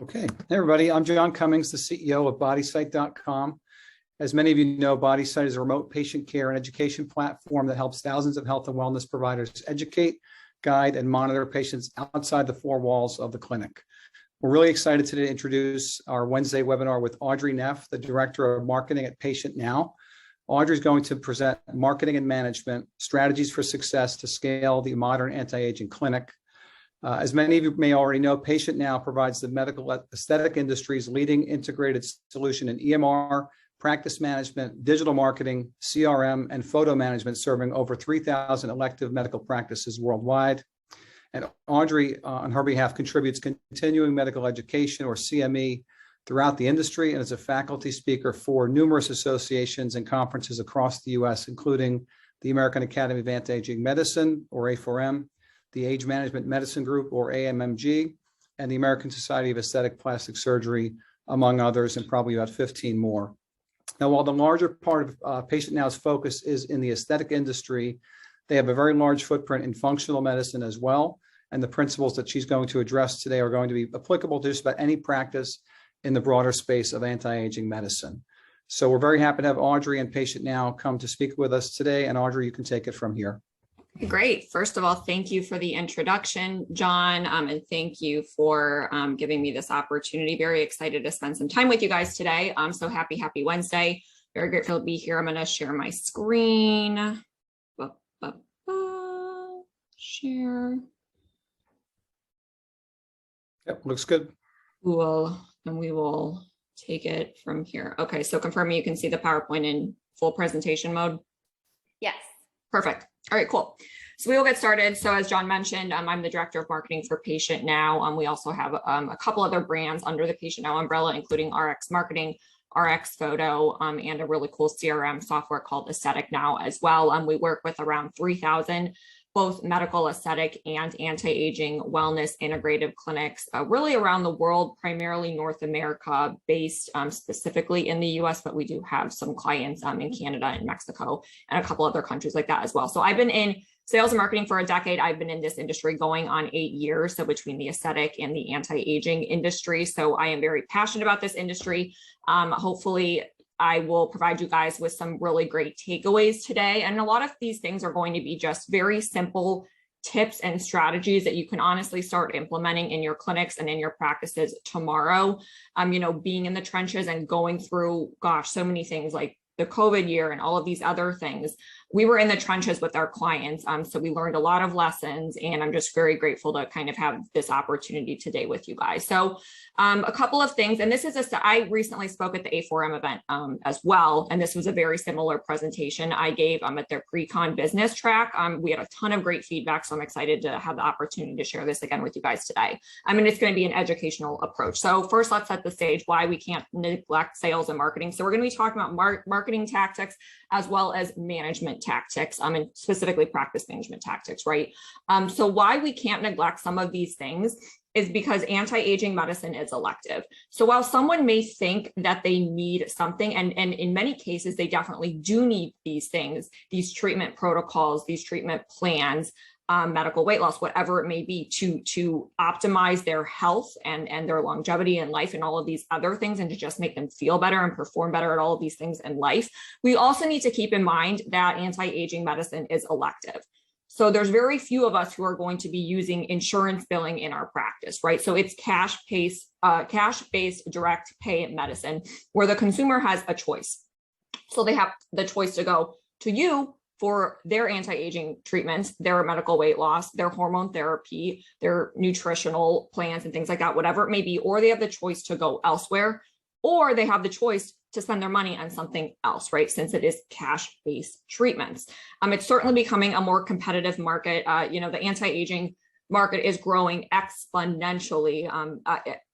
Okay. Hey, everybody. I'm John Cummings, the CEO of BodySite.com. As many of you know, BodySite is a remote patient care and education platform that helps thousands of health and wellness providers educate, guide, and monitor patients outside the four walls of the clinic. We're really excited today to introduce our Wednesday webinar with Audrey Neff, the Director of Marketing at PatientNow. Audrey is going to present marketing and management strategies for success to scale the modern anti-aging clinic. As many of you may already know, PatientNow provides the medical aesthetic industry's leading integrated solution in EMR, practice management, digital marketing, CRM, and photo management, serving over 3,000 elective medical practices worldwide. And Audrey, on her behalf, contributes continuing medical education, or CME, throughout the industry, and is a faculty speaker for numerous associations and conferences across the U.S., including the American Academy of Anti-Aging Medicine, or A4M, the Age Management Medicine Group, or AMMG, and the American Society of Aesthetic Plastic Surgery, among others, and probably about 15 more. Now, while the larger part of PatientNow's focus is in the aesthetic industry, they have a very large footprint in functional medicine as well, and the principles that she's going to address today are going to be applicable to just about any practice in the broader space of anti-aging medicine. So we're very happy to have Audrey and PatientNow come to speak with us today, and Audrey, you can take it from here. Great. First of all, thank you for the introduction, John, and thank you for giving me this opportunity. Very excited to spend some time with you guys today. I'm so happy Wednesday. Very grateful to be here. I'm going to share my screen. Share. Yep, looks good. Cool. And we will take it from here. Okay, so confirming you can see the PowerPoint in full presentation mode. Yes. Perfect. All right, cool. So we will get started. So as John mentioned, I'm the Director of Marketing for PatientNow. We also have a couple other brands under the PatientNow umbrella, including RX Marketing, RX Photo, and a really cool CRM software called Aesthetic Now as well. We work with around 3,000 both medical, aesthetic, and anti-aging wellness integrative clinics, really around the world, primarily North America based, specifically in the US, but we do have some clients in Canada and Mexico and a couple other countries like that as well. So I've been in sales and marketing for a decade. I've been in this industry going on 8 years, so between the aesthetic and the anti-aging industry. So I am very passionate about this industry. Hopefully, I will provide you guys with some really great takeaways today. And a lot of these things are going to be just very simple tips and strategies that you can honestly start implementing in your clinics and in your practices tomorrow. Being in the trenches and going through, so many things like the COVID year and all of these other things. We were in the trenches with our clients. So we learned a lot of lessons, and I'm just very grateful to kind of have this opportunity today with you guys. So a couple of things, and this is I recently spoke at the A4M event as well. And this was a very similar presentation I gave at their pre-con business track. We had a ton of great feedback. So I'm excited to have the opportunity to share this again with you guys today. It's going to be an educational approach. So first, let's set the stage why we can't neglect sales and marketing. So we're going to be talking about marketing tactics as well as management tactics, and specifically practice management tactics, right? So why we can't neglect some of these things is because anti-aging medicine is elective. So while someone may think that they need something, and in many cases, they definitely do need these things, these treatment protocols, these treatment plans, medical weight loss, whatever it may be, to optimize their health and their longevity in life and all of these other things, and to just make them feel better and perform better at all of these things in life. We also need to keep in mind that anti-aging medicine is elective. So there's very few of us who are going to be using insurance billing in our practice, right? So it's cash-based direct pay medicine where the consumer has a choice. So they have the choice to go to you for their anti-aging treatments, their medical weight loss, their hormone therapy, their nutritional plans and things like that, whatever it may be, or they have the choice to go elsewhere, or they have the choice to spend their money on something else, right? Since it is cash-based treatments. It's certainly becoming a more competitive market. The anti-aging market is growing exponentially.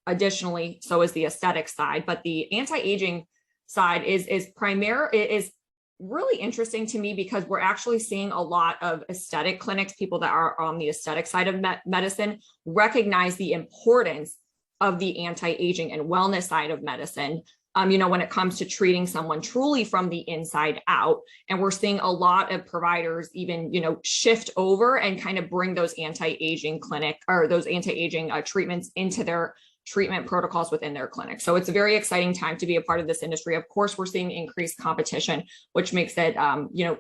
Additionally, so is the aesthetic side, but the anti-aging side is really interesting to me because we're actually seeing a lot of aesthetic clinics, people that are on the aesthetic side of medicine, recognize the importance of the anti-aging and wellness side of medicine, when it comes to treating someone truly from the inside out. And we're seeing a lot of providers even, shift over and kind of bring those anti-aging clinic or those anti-aging treatments into their treatment protocols within their clinic. So it's a very exciting time to be a part of this industry. Of course, we're seeing increased competition, which makes it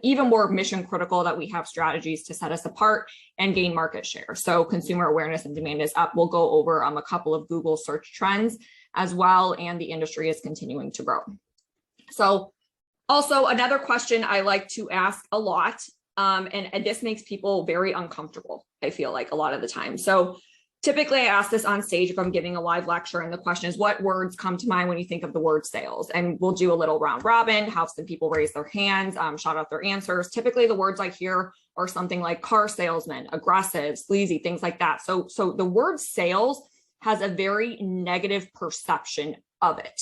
even more mission critical that we have strategies to set us apart and gain market share. So consumer awareness and demand is up. We'll go over a couple of Google search trends as well, and the industry is continuing to grow. So also another question I like to ask a lot, and this makes people very uncomfortable, I feel like a lot of the time. So typically I ask this on stage if I'm giving a live lecture, and the question is, what words come to mind when you think of the word sales? And we'll do a little round robin, have some people raise their hands, shout out their answers. Typically the words I hear are something like car salesman, aggressive, sleazy, things like that. So the word sales has a very negative perception of it.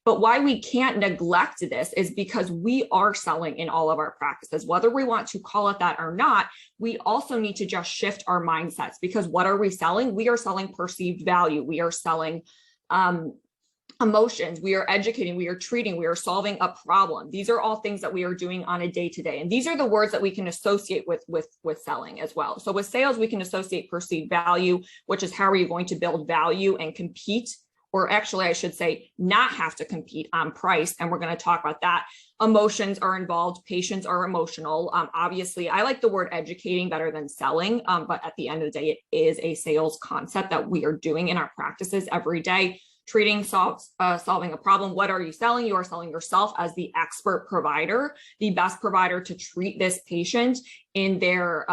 But why we can't neglect this is because we are selling in all of our practices, whether we want to call it that or not. We also need to just shift our mindsets, because what are we selling? We are selling perceived value. We are selling emotions. We are educating, we are treating, we are solving a problem. These are all things that we are doing on a day-to-day. And these are the words that we can associate with selling as well. So with sales, we can associate perceived value, which is how are you going to build value and compete, or actually I should say not have to compete on price. And we're going to talk about that. Emotions are involved. Patients are emotional. Obviously, I like the word educating better than selling, but at the end of the day, it is a sales concept that we are doing in our practices every day. Treating, solving a problem. What are you selling? You are selling yourself as the expert provider, the best provider to treat this patient in their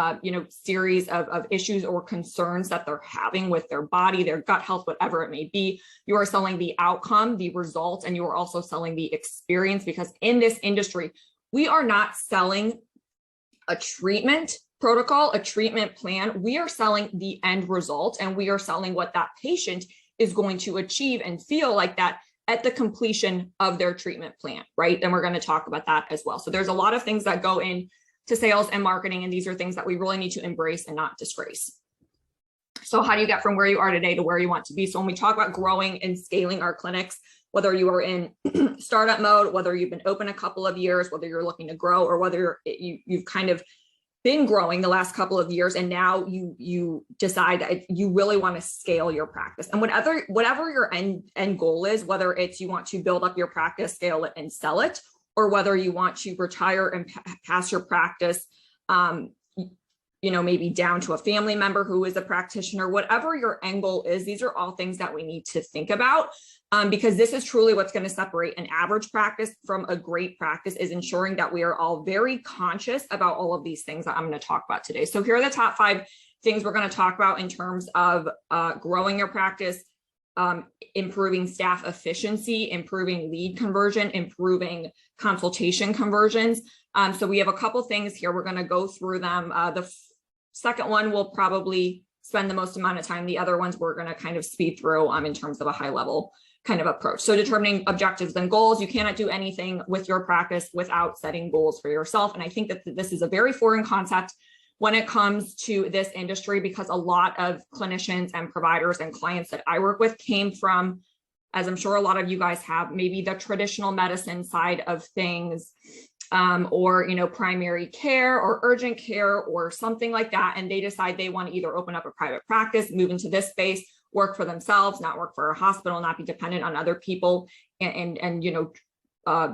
series of issues or concerns that they're having with their body, their gut health, whatever it may be. You are selling the outcome, the result, and you are also selling the experience, because in this industry, we are not selling a treatment protocol, a treatment plan. We are selling the end result, and we are selling what that patient is going to achieve and feel like that at the completion of their treatment plan, right? And we're going to talk about that as well. So there's a lot of things that go into sales and marketing, and these are things that we really need to embrace and not disgrace. So how do you get from where you are today to where you want to be? So when we talk about growing and scaling our clinics, whether you are in startup mode, whether you've been open a couple of years, whether you're looking to grow, or whether you've kind of been growing the last couple of years, and now you decide that you really want to scale your practice, and whatever your end goal is, whether it's you want to build up your practice, scale it, and sell it, or whether you want to retire and pass your practice, maybe down to a family member who is a practitioner, whatever your end goal is, these are all things that we need to think about. Because this is truly what's going to separate an average practice from a great practice, is ensuring that we are all very conscious about all of these things that I'm going to talk about today. So here are the top 5 things we're going to talk about in terms of growing your practice, improving staff efficiency, improving lead conversion, improving consultation conversions. So we have a couple things here. We're going to go through them. The second one will probably spend the most amount of time. The other ones we're going to kind of speed through in terms of a high level kind of approach. So determining objectives and goals. You cannot do anything with your practice without setting goals for yourself. And I think that this is a very foreign concept when it comes to this industry, because a lot of clinicians and providers and clients that I work with came from, as I'm sure a lot of you guys have, maybe the traditional medicine side of things, or primary care or urgent care or something like that. And they decide they want to either open up a private practice, move into this space, work for themselves, not work for a hospital, not be dependent on other people, and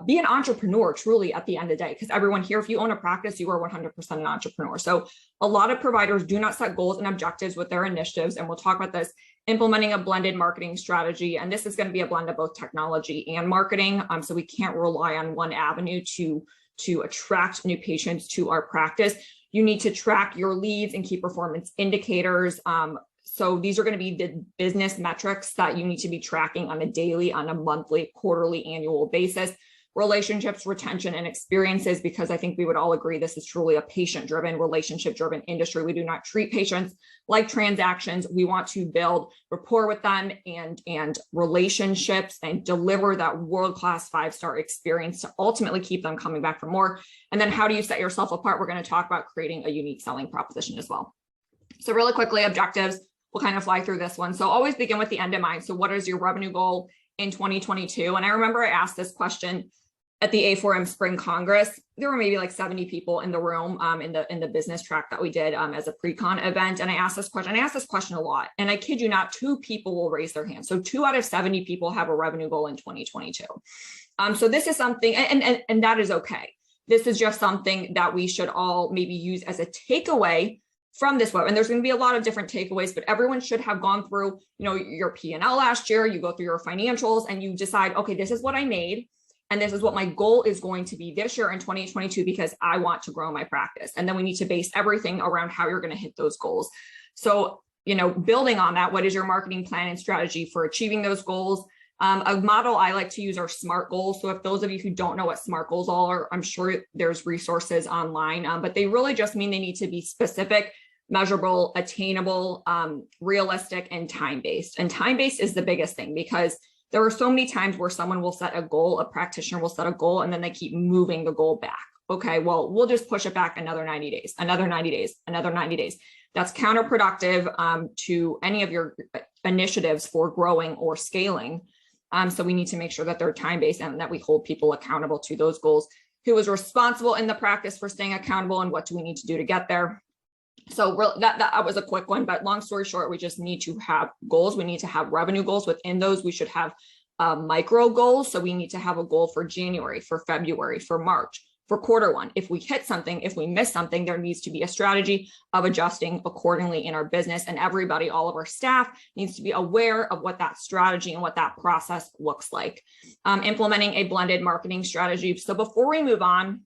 be an entrepreneur truly at the end of the day. Because everyone here, if you own a practice, you are 100% an entrepreneur. So a lot of providers do not set goals and objectives with their initiatives. And we'll talk about this, implementing a blended marketing strategy. And this is going to be a blend of both technology and marketing. So we can't rely on one avenue to attract new patients to our practice. You need to track your leads and key performance indicators. So these are going to be the business metrics that you need to be tracking on a daily, on a monthly, quarterly, annual basis. Relationships, retention, and experiences, because I think we would all agree this is truly a patient-driven, relationship-driven industry. We do not treat patients like transactions. We want to build rapport with them and relationships and deliver that world-class 5-star experience to ultimately keep them coming back for more. And then how do you set yourself apart? We're going to talk about creating a unique selling proposition as well. So really quickly, objectives. We'll kind of fly through this one. So always begin with the end in mind. So what is your revenue goal in 2022? And I remember I asked this question at the A4M Spring Congress, there were maybe like 70 people in the room in the business track that we did as a pre-con event. And I asked this question a lot. And I kid you not, 2 people will raise their hands. So 2 out of 70 people have a revenue goal in 2022. So this is something, and that is okay. This is just something that we should all maybe use as a takeaway from this web. And there's going to be a lot of different takeaways, but everyone should have gone through, your P&L last year, you go through your financials and you decide, okay, this is what I made. And this is what my goal is going to be this year in 2022, because I want to grow my practice. And then we need to base everything around how you're going to hit those goals. So, building on that, what is your marketing plan and strategy for achieving those goals? A model I like to use are SMART goals. So if those of you who don't know what SMART goals are, I'm sure there's resources online, but they really just mean they need to be specific, measurable, attainable, realistic, and time-based. And time-based is the biggest thing, because there are so many times where someone will set a goal, a practitioner will set a goal, and then they keep moving the goal back. Okay, well, we'll just push it back another 90 days, another 90 days, another 90 days. That's counterproductive to any of your initiatives for growing or scaling. So we need to make sure that they're time-based and that we hold people accountable to those goals. Who is responsible in the practice for staying accountable, and what do we need to do to get there? So that was a quick one, but long story short, we just need to have goals. We need to have revenue goals. Within those, we should have micro goals. So we need to have a goal for January, for February, for March, for quarter one. If we hit something, if we miss something, there needs to be a strategy of adjusting accordingly in our business. And everybody, all of our staff, needs to be aware of what that strategy and what that process looks like. Implementing a blended marketing strategy. So before we move on,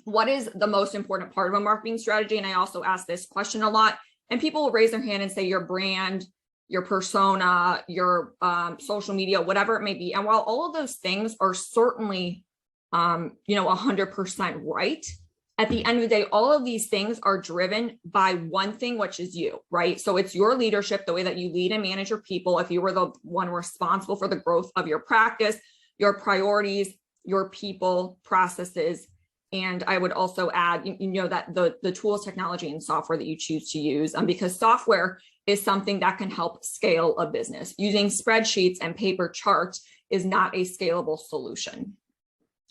what is the most important part of a marketing strategy? And I also ask this question a lot, and people will raise their hand and say your brand, your persona, your social media, whatever it may be. And while all of those things are certainly, 100% right, at the end of the day, all of these things are driven by one thing, which is you, right? So it's your leadership, the way that you lead and manage your people. If you were the one responsible for the growth of your practice, your priorities, your people, processes. And I would also add, that the tools, technology, and software that you choose to use, because software is something that can help scale a business. Using spreadsheets and paper charts is not a scalable solution.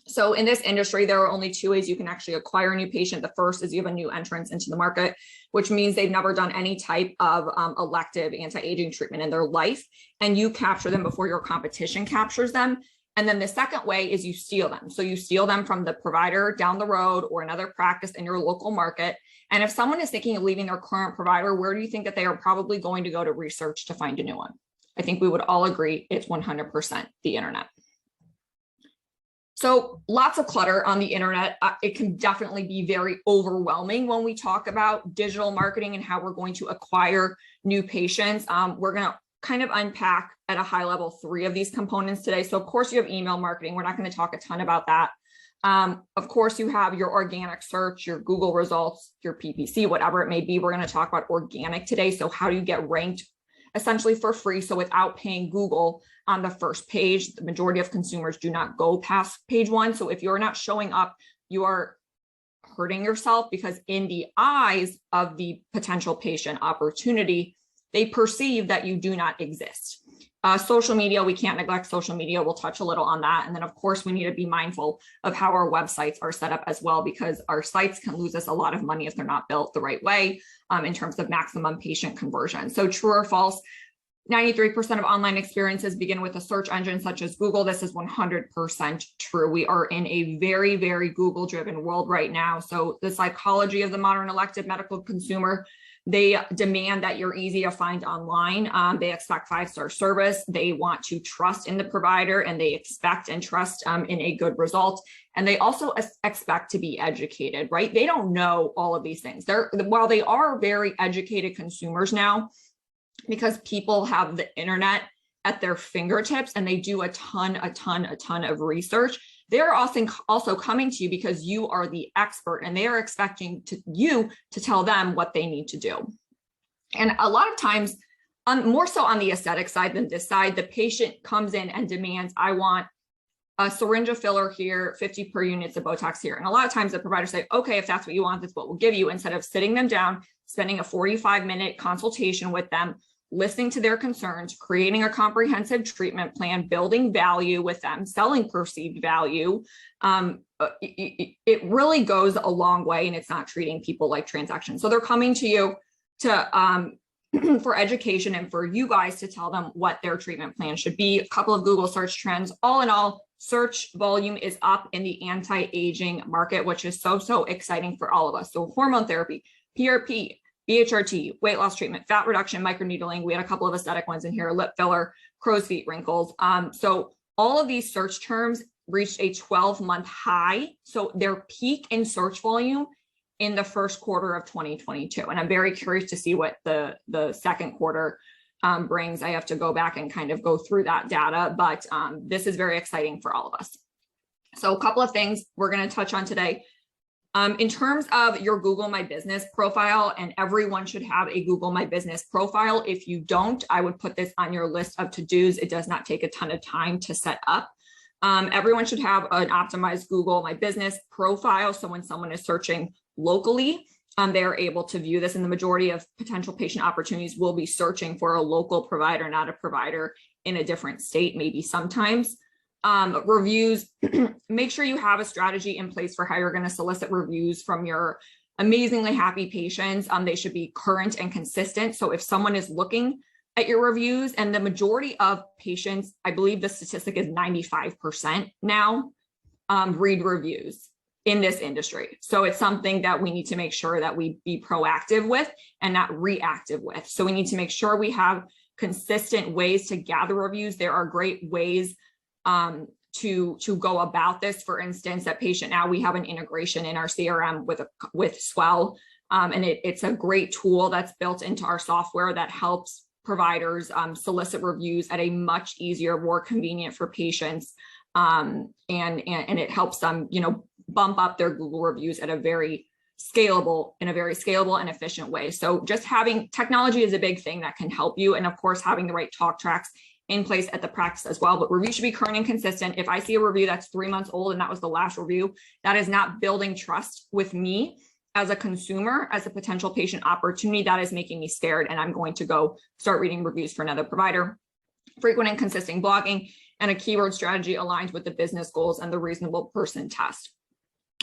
So in this industry, there are only 2 ways you can actually acquire a new patient. The first is you have a new entrance into the market, which means they've never done any type of elective anti-aging treatment in their life, and you capture them before your competition captures them. And then the second way is you steal them. So you steal them from the provider down the road or another practice in your local market. And if someone is thinking of leaving their current provider, where do you think that they are probably going to go to research to find a new one? I think we would all agree it's 100% the internet. So lots of clutter on the internet. It can definitely be very overwhelming when we talk about digital marketing and how we're going to acquire new patients. We're going to kind of unpack at a high level 3 of these components today. So of course you have email marketing. We're not going to talk a ton about that. Of course you have your organic search, your Google results, your PPC, whatever it may be. We're going to talk about organic today. So how do you get ranked essentially for free? So without paying Google on the first page, the majority of consumers do not go past page 1. So if you're not showing up, you are hurting yourself, because in the eyes of the potential patient opportunity, they perceive that you do not exist. Social media, we can't neglect social media. We'll touch a little on that. And then of course we need to be mindful of how our websites are set up as well, because our sites can lose us a lot of money if they're not built the right way in terms of maximum patient conversion. So true or false, 93% of online experiences begin with a search engine such as Google. This is 100% true. We are in a very, very Google-driven world right now. So the psychology of the modern elective medical consumer, they demand that you're easy to find online. They expect 5-star service. They want to trust in the provider, and they expect and trust in a good result. And they also expect to be educated, right? They don't know all of these things. While they are very educated consumers now, because people have the internet at their fingertips and they do a ton of research, they're also coming to you because you are the expert, and they are expecting you to tell them what they need to do. And a lot of times, more so on the aesthetic side than this side, the patient comes in and demands, I want a syringe of filler here, 50 per units of Botox here. And a lot of times the providers say, okay, if that's what you want, that's what we'll give you, instead of sitting them down, spending a 45-minute consultation with them, listening to their concerns, creating a comprehensive treatment plan, building value with them, selling perceived value. It really goes a long way, and it's not treating people like transactions. So they're coming to you to for education and for you guys to tell them what their treatment plan should be. A couple of Google search trends. All in all, search volume is up in the anti-aging market, which is so exciting for all of us. So hormone therapy, PRP, BHRT, weight loss treatment, fat reduction, microneedling. We had a couple of aesthetic ones in here, lip filler, crow's feet wrinkles. So all of these search terms reached a 12-month high. So their peak in search volume in the first quarter of 2022. And I'm very curious to see what the second quarter brings. I have to go back and kind of go through that data, but this is very exciting for all of us. So a couple of things we're going to touch on today. In terms of your Google My Business profile, and everyone should have a Google My Business profile. If you don't, I would put this on your list of to-dos. It does not take a ton of time to set up. Everyone should have an optimized Google My Business profile. So when someone is searching locally, they are able to view this, and the majority of potential patient opportunities will be searching for a local provider, not a provider in a different state, maybe sometimes. Reviews, make sure you have a strategy in place for how you're going to solicit reviews from your amazingly happy patients. They should be current and consistent. So if someone is looking at your reviews, and the majority of patients, I believe the statistic is 95% now, read reviews in this industry. So it's something that we need to make sure that we be proactive with and not reactive with. So we need to make sure we have consistent ways to gather reviews. There are great ways to go about this. For instance, at PatientNow, we have an integration in our CRM with Swell, and it's a great tool that's built into our software that helps providers solicit reviews at a much easier, more convenient for patients, and it helps them, bump up their Google reviews at a very scalable and efficient way. So just having technology is a big thing that can help you, and of course having the right talk tracks in place at the practice as well. But reviews should be current and consistent. If I see a review that's 3 months old and that was the last review, that is not building trust with me as a consumer, as a potential patient opportunity. That is making me scared, and I'm going to go start reading reviews for another provider. Frequent and consistent blogging, and a keyword strategy aligned with the business goals and the reasonable person test.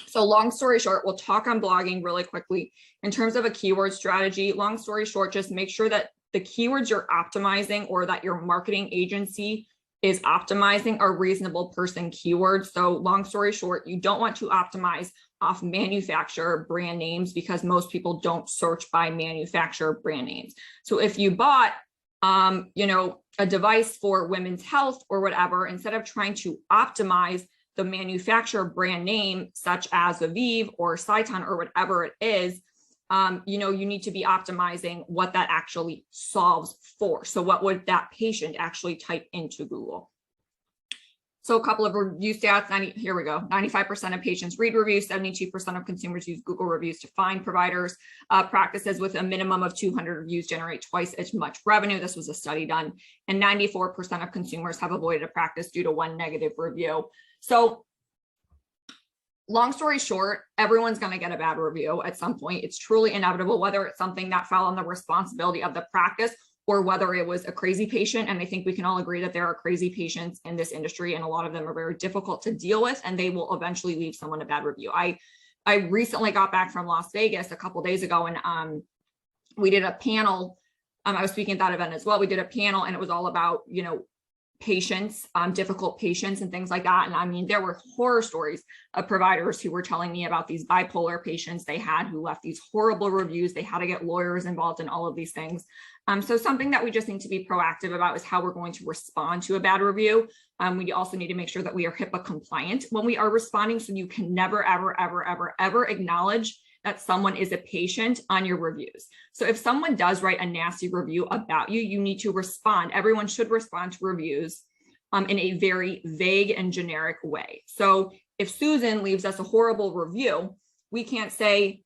So long story short, we'll talk on blogging really quickly. In terms of a keyword strategy, long story short, just make sure that the keywords you're optimizing, or that your marketing agency is optimizing, are reasonable person keywords. So long story short, you don't want to optimize off manufacturer brand names, because most people don't search by manufacturer brand names. So if you bought, a device for women's health or whatever, instead of trying to optimize the manufacturer brand name, such as Aviv or Sciton or whatever it is, you need to be optimizing what that actually solves for. So what would that patient actually type into Google? So a couple of review stats, here we go. 95% of patients read reviews, 72% of consumers use Google reviews to find providers. Practices with a minimum of 200 reviews generate twice as much revenue. This was a study done. And 94% of consumers have avoided a practice due to one negative review. So long story short, everyone's going to get a bad review at some point. It's truly inevitable, whether it's something that fell on the responsibility of the practice or whether it was a crazy patient. And I think we can all agree that there are crazy patients in this industry, and a lot of them are very difficult to deal with, and they will eventually leave someone a bad review. I recently got back from Las Vegas a couple of days ago, and we did a panel. I was speaking at that event as well. We did a panel, and it was all about, patients, difficult patients and things like that. And I mean, there were horror stories of providers who were telling me about these bipolar patients they had who left these horrible reviews. They had to get lawyers involved in all of these things. So something that we just need to be proactive about is how we're going to respond to a bad review. We also need to make sure that we are HIPAA compliant when we are responding. So you can never, ever, ever, ever, ever acknowledge that someone is a patient on your reviews. So if someone does write a nasty review about you, you need to respond. Everyone should respond to reviews in a very vague and generic way. So if Susan leaves us a horrible review, we can't say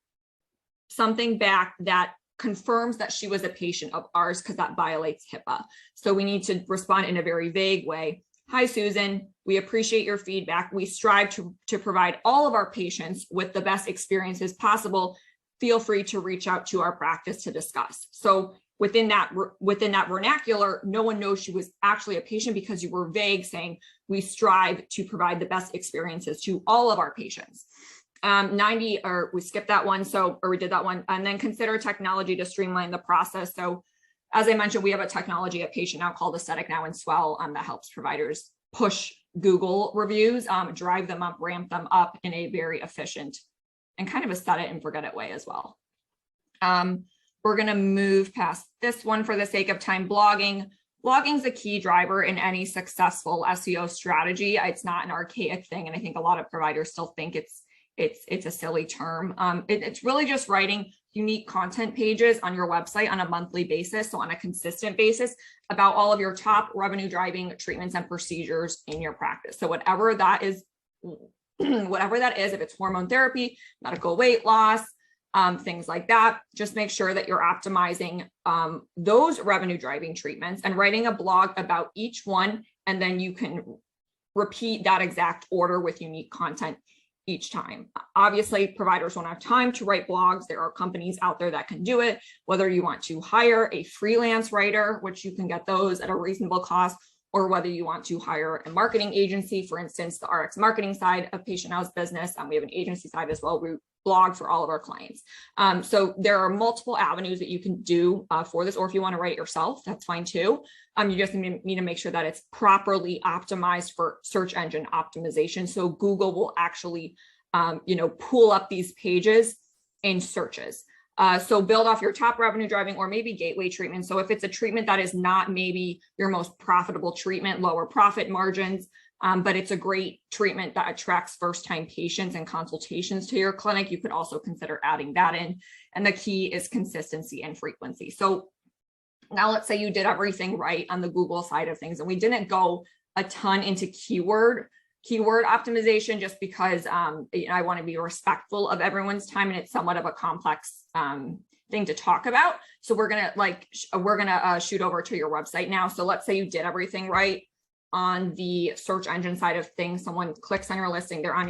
something back that confirms that she was a patient of ours, because that violates HIPAA. So we need to respond in a very vague way. Hi, Susan, we appreciate your feedback. We strive to provide all of our patients with the best experiences possible. Feel free to reach out to our practice to discuss. So within that vernacular, no one knows she was actually a patient because you were vague, saying we strive to provide the best experiences to all of our patients. We skipped that one, or we did that one, and then consider technology to streamline the process. So as I mentioned, we have a technology at PatientNow called Aesthetic Now and Swell that helps providers push Google reviews, drive them up, ramp them up in a very efficient and kind of a set it and forget it way as well. We're going to move past this one for the sake of time. Blogging is a key driver in any successful SEO strategy. It's not an archaic thing, and I think a lot of providers still think it's a silly term. It's really just writing unique content pages on your website on a monthly basis, so on a consistent basis, about all of your top revenue driving treatments and procedures in your practice. So whatever that is, if it's hormone therapy, medical weight loss, things like that, just make sure that you're optimizing those revenue driving treatments and writing a blog about each one. And then you can repeat that exact order with unique content each time. Obviously, providers won't have time to write blogs. There are companies out there that can do it, whether you want to hire a freelance writer, which you can get those at a reasonable cost, or whether you want to hire a marketing agency. For instance, the RX marketing side of PatientNow's business, we have an agency side as well. We blog for all of our clients. So there are multiple avenues that you can do for this, or if you want to write it yourself, that's fine too. You just need to make sure that it's properly optimized for search engine optimization. So Google will actually, pull up these pages in searches. So build off your top revenue driving or maybe gateway treatment. So if it's a treatment that is not maybe your most profitable treatment, lower profit margins, but it's a great treatment that attracts first-time patients and consultations to your clinic, you could also consider adding that in. And the key is consistency and frequency. So now let's say you did everything right on the Google side of things, and we didn't go a ton into keyword optimization just because I want to be respectful of everyone's time, and it's somewhat of a complex thing to talk about. So we're gonna shoot over to your website now. So let's say you did everything right on the search engine side of things. Someone clicks on your listing, they're on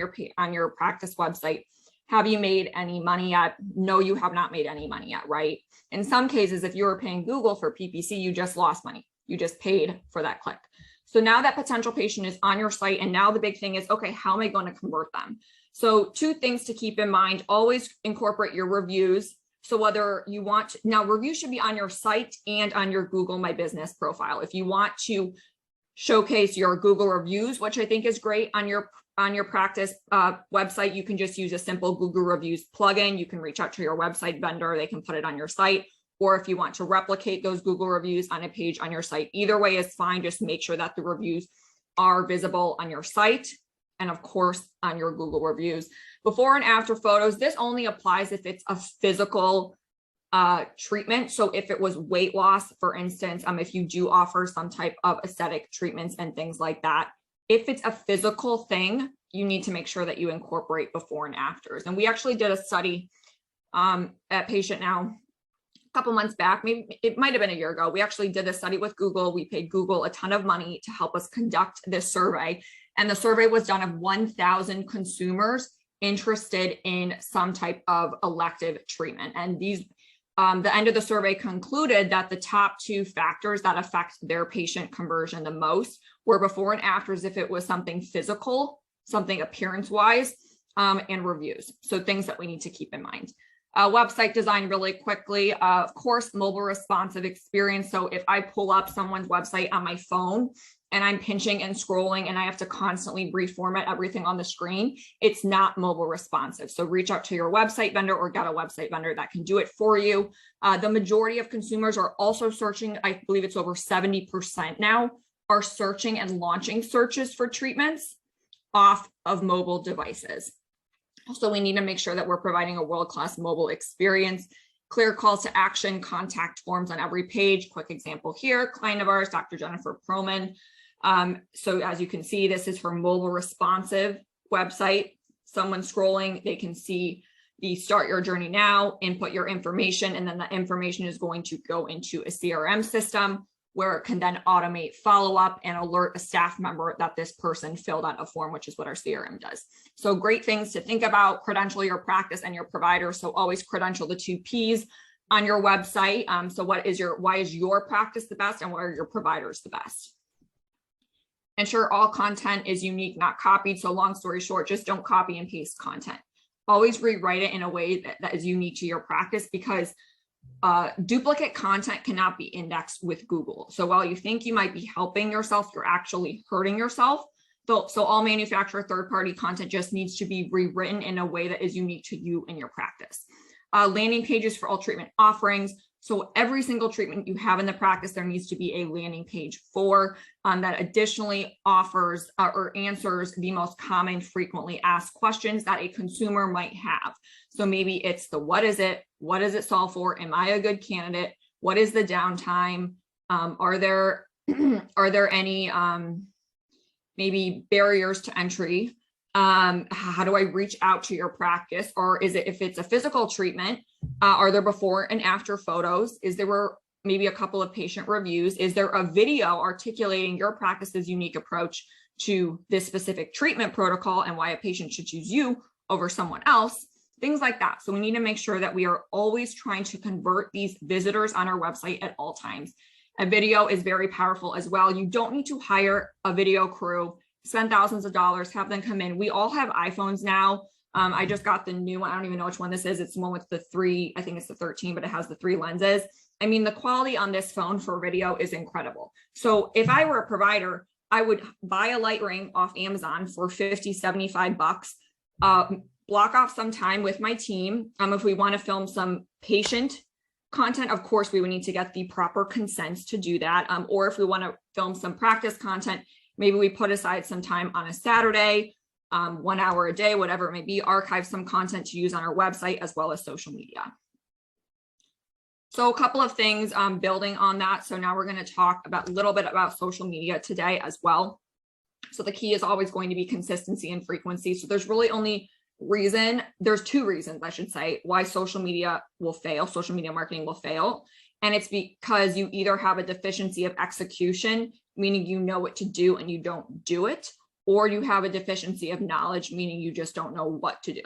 your practice website. Have you made any money yet? No, you have not made any money yet, right? In some cases, if you were paying Google for PPC, you just lost money. You just paid for that click. So now that potential patient is on your site, and now the big thing is, okay, how am I going to convert them? So two things to keep in mind: always incorporate your reviews. So whether you want now, reviews should be on your site and on your Google My Business profile. If you want to showcase your Google reviews, which I think is great on your practice website, you can just use a simple Google Reviews plugin. You can reach out to your website vendor. They can put it on your site. Or if you want to replicate those Google reviews on a page on your site, either way is fine. Just make sure that the reviews are visible on your site and of course on your Google reviews. Before and after photos, this only applies if it's a physical treatment. So if it was weight loss, for instance, if you do offer some type of aesthetic treatments and things like that, if it's a physical thing, you need to make sure that you incorporate before and afters. And we actually did a study at PatientNow a couple months back, maybe it might have been a year ago. We actually did a study with Google. We paid Google a ton of money to help us conduct this survey. And the survey was done of 1,000 consumers interested in some type of elective treatment. And the end of the survey concluded that the top two factors that affect their patient conversion the most were before and afters, if it was something physical, something appearance-wise, and reviews. So things that we need to keep in mind. Website design really quickly, of course, mobile responsive experience. So if I pull up someone's website on my phone and I'm pinching and scrolling and I have to constantly reformat everything on the screen, it's not mobile responsive. So reach out to your website vendor or get a website vendor that can do it for you. The majority of consumers are also searching, I believe it's over 70% now, are searching and launching searches for treatments off of mobile devices. So we need to make sure that we're providing a world-class mobile experience. Clear calls to action, contact forms on every page. Quick example here, client of ours, Dr. Jennifer Proman. So as you can see, this is her mobile responsive website. Someone scrolling, they can see the start your journey now, input your information, and then the information is going to go into a CRM system where it can then automate follow-up and alert a staff member that this person filled out a form, which is what our CRM does. So great things to think about: credential your practice and your provider. So always credential the two Ps, on your website. So why is your practice the best and why are your providers the best? Ensure all content is unique, not copied. So long story short, just don't copy and paste content. Always rewrite it in a way that is unique to your practice, because duplicate content cannot be indexed with Google. So while you think you might be helping yourself, you're actually hurting yourself. So all manufacturer third-party content just needs to be rewritten in a way that is unique to you and your practice. Landing pages for all treatment offerings. So every single treatment you have in the practice, there needs to be a landing page for that additionally offers or answers the most common frequently asked questions that a consumer might have. So maybe it's the what is it? What does it solve for? Am I a good candidate? What is the downtime? Are there any maybe barriers to entry? How do I reach out to your practice? Or is it, if it's a physical treatment, are there before and after photos? Is there maybe a couple of patient reviews? Is there a video articulating your practice's unique approach to this specific treatment protocol and why a patient should choose you over someone else? Things like that. So we need to make sure that we are always trying to convert these visitors on our website at all times. A video is very powerful as well. You don't need to hire a video crew, spend thousands of dollars, have them come in. We all have iPhones now. I just got the new one. I don't even know which one this is. It's the one with the 3, I think it's the 13, but it has the 3 lenses. I mean, the quality on this phone for video is incredible. So if I were a provider, I would buy a light ring off Amazon for 50, 75 bucks, block off some time with my team. If we want to film some patient content, of course, we would need to get the proper consents to do that. Or if we want to film some practice content, maybe we put aside some time on a Saturday, 1 hour a day, whatever it may be, archive some content to use on our website as well as social media. So a couple of things building on that. So now we're going to talk about a little bit about social media today as well. So the key is always going to be consistency and frequency. So there's really only there's 2 reasons, I should say, why social media will fail, social media marketing will fail. And it's because you either have a deficiency of execution, meaning you know what to do and you don't do it, or you have a deficiency of knowledge, meaning you just don't know what to do.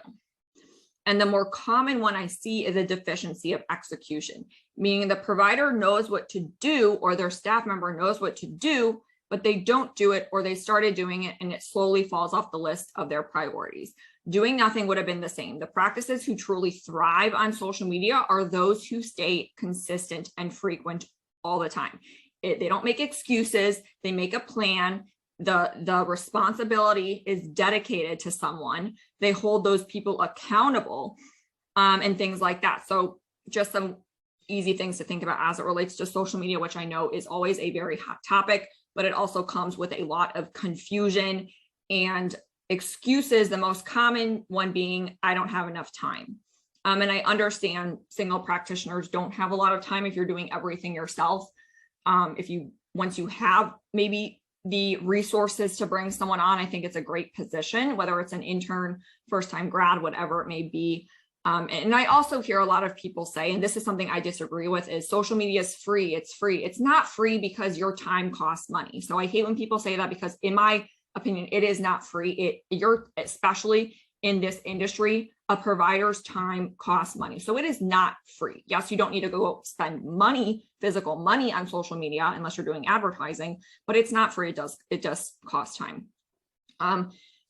And the more common one I see is a deficiency of execution, meaning the provider knows what to do or their staff member knows what to do, but they don't do it, or they started doing it and it slowly falls off the list of their priorities. Doing nothing would have been the same. The practices who truly thrive on social media are those who stay consistent and frequent all the time. They don't make excuses. They make a plan. The responsibility is dedicated to someone. They hold those people accountable and things like that. So just some easy things to think about as it relates to social media, which I know is always a very hot topic, but it also comes with a lot of confusion and excuses. The most common one being, I don't have enough time. And I understand single practitioners don't have a lot of time if you're doing everything yourself. Once you have maybe the resources to bring someone on, I think it's a great position, whether it's an intern, first-time grad, whatever it may be. And I also hear a lot of people say, and this is something I disagree with, is social media is free. It's free. It's not free because your time costs money. So I hate when people say that, because in my opinion, it is not free. You're especially in this industry, a provider's time costs money. So it is not free. Yes, you don't need to go spend money, physical money on social media unless you're doing advertising, but it's not free. It does cost time.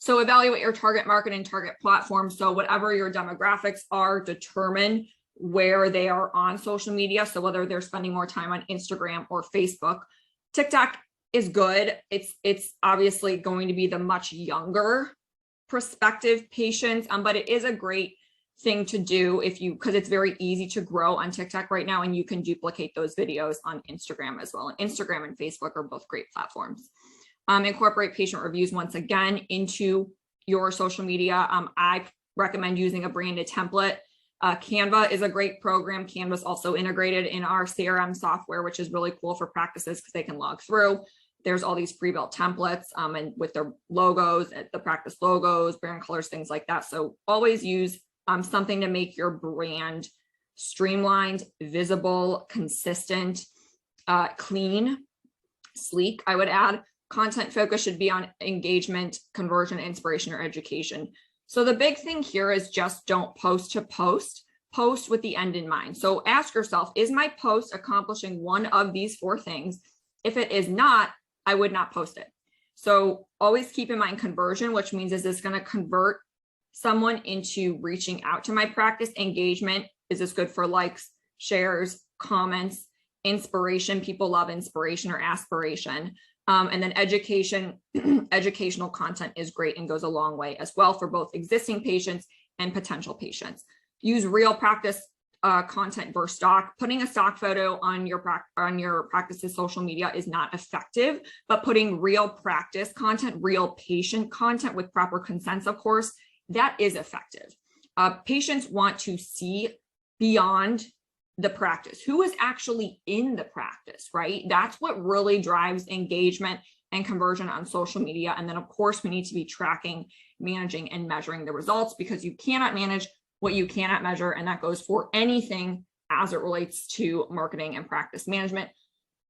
So evaluate your target market and target platform. So whatever your demographics are, determine where they are on social media. So whether they're spending more time on Instagram or Facebook. TikTok is good. It's obviously going to be the much younger prospective patients, but it is a great thing to do because it's very easy to grow on TikTok right now, and you can duplicate those videos on Instagram as well. And Instagram and Facebook are both great platforms. Incorporate patient reviews once again into your social media. I recommend using a branded template. Canva is a great program. Canva is also integrated in our CRM software, which is really cool for practices because they can log through. There's all these pre-built templates and with their logos, the practice logos, brand colors, things like that. So always use something to make your brand streamlined, visible, consistent, clean, sleek, I would add. Content focus should be on engagement, conversion, inspiration, or education. So the big thing here is just don't post to post. post with the end in mind. So ask yourself, is my post accomplishing one of these 4 things? If it is not, I would not post it. So always keep in mind conversion, which means, is this going to convert someone into reaching out to my practice? Engagement, is this good for likes, shares, comments, inspiration? People love inspiration or aspiration. And then education, educational content is great and goes a long way as well for both existing patients and potential patients. Use real practice content versus stock. Putting a stock photo on your practice's social media is not effective, but putting real practice content, real patient content with proper consents, of course, that is effective. Patients want to see beyond the practice, who is actually in the practice, right? That's what really drives engagement and conversion on social media. And then of course we need to be tracking, managing, and measuring the results, because you cannot manage what you cannot measure. And that goes for anything as it relates to marketing and practice management.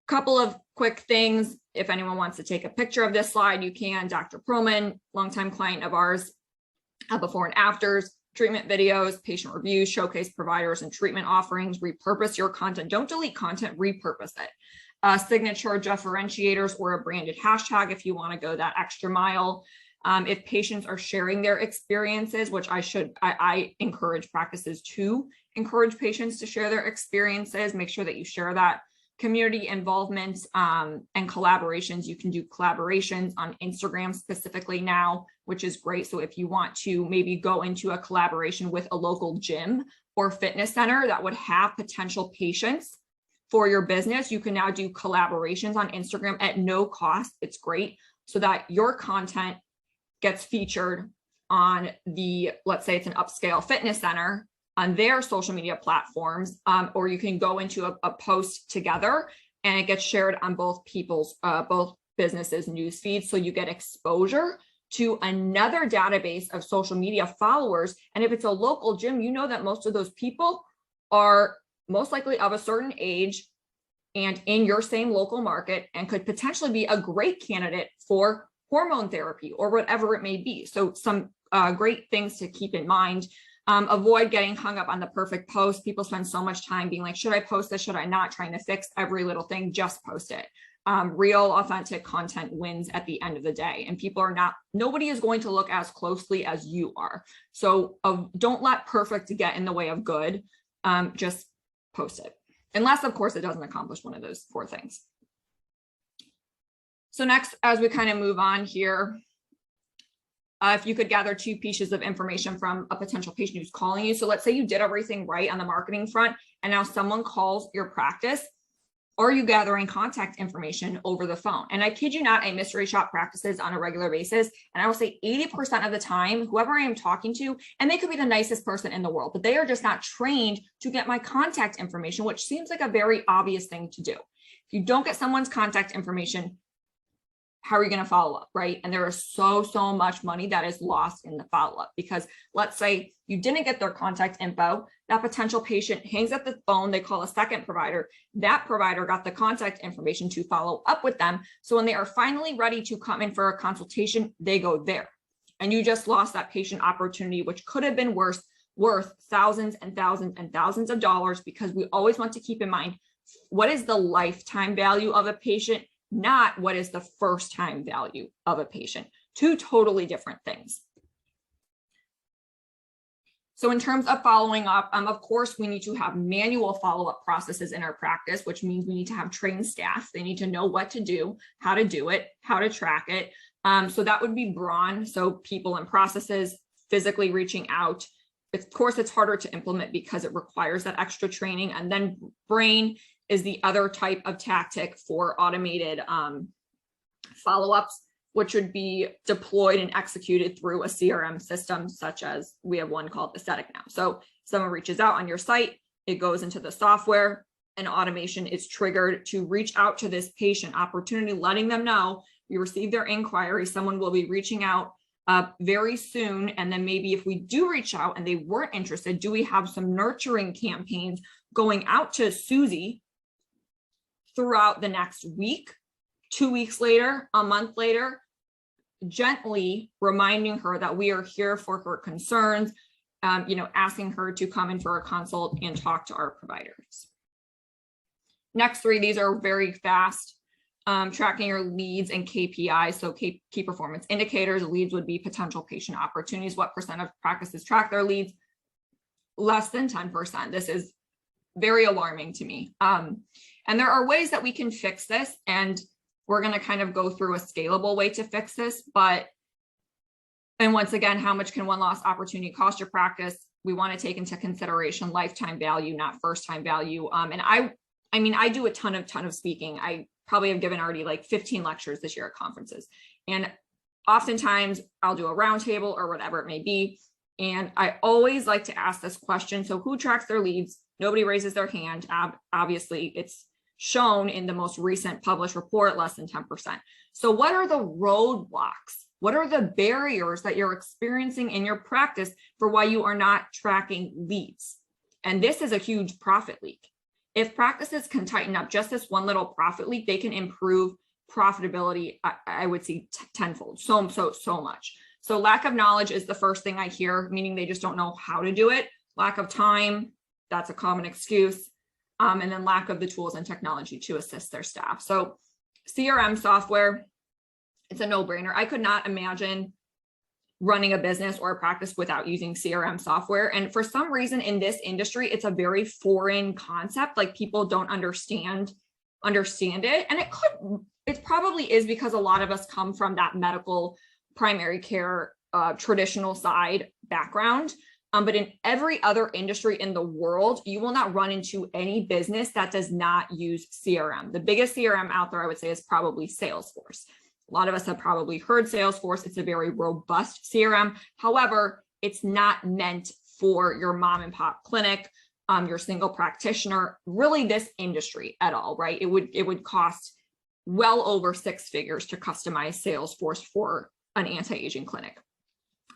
Couple of quick things. If anyone wants to take a picture of this slide, you can. Dr. Perlman, longtime client of ours, before and afters, treatment videos, patient reviews, showcase providers and treatment offerings, repurpose your content. Don't delete content, repurpose it. Signature differentiators or a branded hashtag if you want to go that extra mile. If patients are sharing their experiences, which I encourage practices to encourage patients to share their experiences, make sure that you share that. Community involvement and collaborations. You can do collaborations on Instagram specifically now, which is great. So if you want to maybe go into a collaboration with a local gym or fitness center that would have potential patients for your business, you can now do collaborations on Instagram at no cost. It's great so that your content gets featured on the, let's say it's an upscale fitness center, on their social media platforms, or you can go into a post together and it gets shared on both businesses' news feeds. So you get exposure to another database of social media followers. And if it's a local gym, you know that most of those people are most likely of a certain age and in your same local market and could potentially be a great candidate for hormone therapy or whatever it may be. So some great things to keep in mind. Avoid getting hung up on the perfect post. People spend so much time being like, should I post this? Should I not? Trying to fix every little thing. Just post it. Real, authentic content wins at the end of the day. And nobody is going to look as closely as you are. So don't let perfect get in the way of good. Just post it. Unless, of course, it doesn't accomplish one of those 4 things. So next, as we kind of move on here, if you could gather 2 pieces of information from a potential patient who's calling you. So let's say you did everything right on the marketing front, and now someone calls your practice. Are you gathering contact information over the phone? And I kid you not, I mystery shop practices on a regular basis. And I will say 80% of the time, whoever I am talking to, and they could be the nicest person in the world, but they are just not trained to get my contact information, which seems like a very obvious thing to do. If you don't get someone's contact information, how are you going to follow up, right? And there is so much money that is lost in the follow-up, because let's say you didn't get their contact info, that potential patient hangs up the phone, they call a second provider, that provider got the contact information to follow up with them. So when they are finally ready to come in for a consultation, they go there. And you just lost that patient opportunity, which could have been worth thousands and thousands and thousands of dollars, because we always want to keep in mind, what is the lifetime value of a patient, not what is the first time value of a patient. 2 totally different things. So in terms of following up, of course, we need to have manual follow-up processes in our practice, which means we need to have trained staff. They need to know what to do, how to do it, how to track it. So that would be brawn. So people and processes, physically reaching out. Of course, it's harder to implement because it requires that extra training. And then brain is the other type of tactic for automated follow-ups, which would be deployed and executed through a CRM system, such as we have one called PatientNow. So someone reaches out on your site, it goes into the software, and automation is triggered to reach out to this patient opportunity, letting them know we received their inquiry, someone will be reaching out very soon. And then maybe if we do reach out and they weren't interested, do we have some nurturing campaigns going out to Susie throughout the next week, 2 weeks later, a month later, gently reminding her that we are here for her concerns, asking her to come in for a consult and talk to our providers. Next three, these are very fast. Tracking your leads and KPIs, so key performance indicators. Leads would be potential patient opportunities. What percent of practices track their leads? Less than 10%. This is very alarming to me. And there are ways that we can fix this, and we're going to kind of go through a scalable way to fix this. And once again, how much can one lost opportunity cost your practice? We want to take into consideration lifetime value, not first time value. And I do a ton of speaking. I probably have given already like 15 lectures this year at conferences. And oftentimes I'll do a roundtable or whatever it may be. And I always like to ask this question. So who tracks their leads? Nobody raises their hand. Obviously, it's shown in the most recent published report, less than 10%. So what are the roadblocks? What are the barriers that you're experiencing in your practice for why you are not tracking leads? And this is a huge profit leak. If practices can tighten up just this one little profit leak, they can improve profitability, I would say tenfold, so much. So lack of knowledge is the first thing I hear, meaning they just don't know how to do it. Lack of time, that's a common excuse. And then lack of the tools and technology to assist their staff. So CRM software, it's a no-brainer. I could not imagine running a business or a practice without using CRM software. And for some reason in this industry, it's a very foreign concept. Like people don't understand it. And it probably is because a lot of us come from that medical primary care, traditional side background. But in every other industry in the world, you will not run into any business that does not use CRM. The biggest CRM out there, I would say, is probably Salesforce. A lot of us have probably heard Salesforce. It's a very robust CRM. However, it's not meant for your mom and pop clinic, your single practitioner, really this industry at all, right? It would cost well over 6 figures to customize Salesforce for an anti-aging clinic.